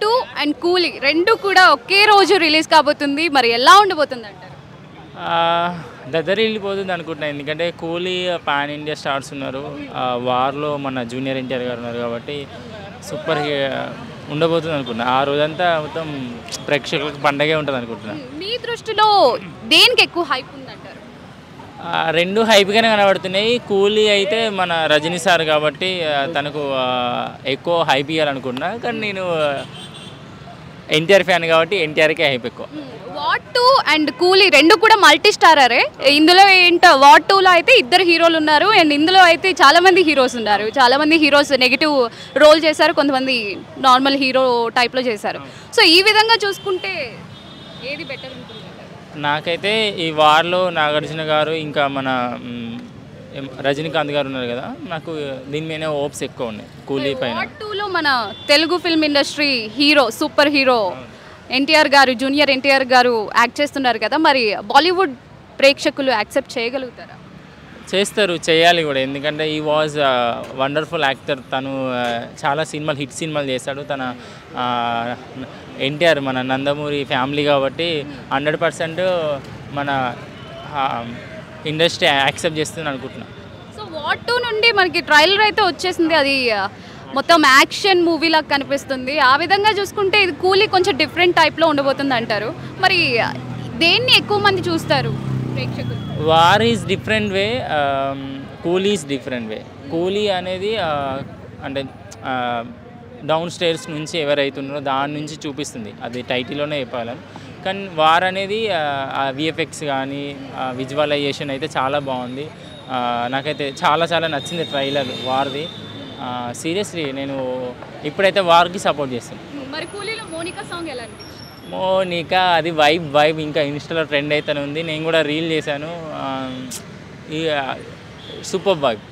2 and కూలీ రెండు కూడా ఒకే రోజు రిలీజ్ కాబోతుంది. మరి ఎలా ఉండబోతుంది అంటారు? దగ్గర వెళ్ళిపోతుంది అనుకుంటున్నాను. ఎందుకంటే కూలీ పాన్ ఇండియా స్టార్స్ ఉన్నారు, వార్లో మన జూనియర్ ఎన్టీఆర్ గారు ఉన్నారు కాబట్టి సూపర్ ఉండబోతుంది అనుకుంటున్నాను. ఆ రోజంతా మొత్తం ప్రేక్షకులకు పండగే ఉంటుంది అనుకుంటున్నాను. మీ దృష్టిలో దేనికి ఎక్కువ హైప్ ఉందంటారు? రెండు హైప్గానే కనబడుతున్నాయి. కూలీ అయితే మన రజనీ సార్ కాబట్టి తనకు ఎక్కువ హైప్ ఇవ్వాలనుకుంటున్నా. కానీ నేను ఎన్టీఆర్ ఫ్యాన్ కాబట్టి ఎన్టీఆర్కే హైప్ ఎక్కువ. వార్ 2 అండ్ కూలీ రెండు కూడా మల్టీ స్టారరే. ఇందులో ఏంటో వార్ 2లో అయితే ఇద్దరు హీరోలు ఉన్నారు అండ్ ఇందులో అయితే చాలామంది హీరోస్ ఉన్నారు. చాలామంది హీరోస్ నెగిటివ్ రోల్ చేశారు, కొంతమంది నార్మల్ హీరో టైప్లో చేశారు. సో ఈ విధంగా చూసుకుంటే ఏది బెటర్ ఉంటుంది? నాకైతే ఈ వార్లో నాగార్జున గారు ఇంకా మన రజనీకాంత్ గారు ఉన్నారు కదా, నాకు దీని మీద హోప్స్ ఎక్కువ ఉన్నాయి కూలీ పైన. వార్ 2లో మన Telugu film industry hero super hero NTR గారు, జూనియర్ ఎన్టీఆర్ గారు యాక్ట్ చేస్తున్నారు కదా, మరి బాలీవుడ్ ప్రేక్షకులు యాక్సెప్ట్ చేయగలుగుతారా? చేస్తారు, చేయాలి కూడా. ఎందుకంటే ఈ వాజ్ వండర్ఫుల్ యాక్టర్. తను చాలా సినిమాలు హిట్ సినిమాలు చేశాడు. తన ఎన్టీఆర్ మన నందమూరి ఫ్యామిలీ కాబట్టి 100% మన ఇండస్ట్రీ యాక్సెప్ట్ చేస్తుంది అనుకుంటున్నాను. సో వార్ 2 నుండి మనకి ట్రైలర్ అయితే వచ్చేసింది, అది మొత్తం యాక్షన్ మూవీలాగా కనిపిస్తుంది. ఆ విధంగా చూసుకుంటే ఇది కూలీ కొంచెం డిఫరెంట్ టైప్లో ఉండబోతుంది అంటారు. మరి దేన్ని ఎక్కువ మంది చూస్తారు ప్రేక్షకులు? వార్ ఈజ్ డిఫరెంట్ వే, కూలీ ఈజ్ డిఫరెంట్ వే. కూలీ అనేది అంటే డౌన్ స్టేర్స్ నుంచి ఎవరైతున్నారో దాని నుంచి చూపిస్తుంది, అది టైటిల్లోనే చెప్పాలని. కానీ వార్ అనేది విఎఫ్ఎక్స్ కానీ విజువలైజేషన్ అయితే చాలా బాగుంది. నాకైతే చాలా చాలా నచ్చింది ట్రైలర్ వార్ది. సీరియస్లీ నేను ఇప్పుడైతే వార్కి సపోర్ట్ చేస్తాను. మరి కూలీలో మోనికా సాంగ్ ఎలా అనిపించింది? మోనికా అది వైబ్ ఇంకా ఇన్స్టాలో ట్రెండ్ అయితేనే ఉంది. నేను కూడా రీల్ చేశాను. ఈ సూపర్ వైబ్.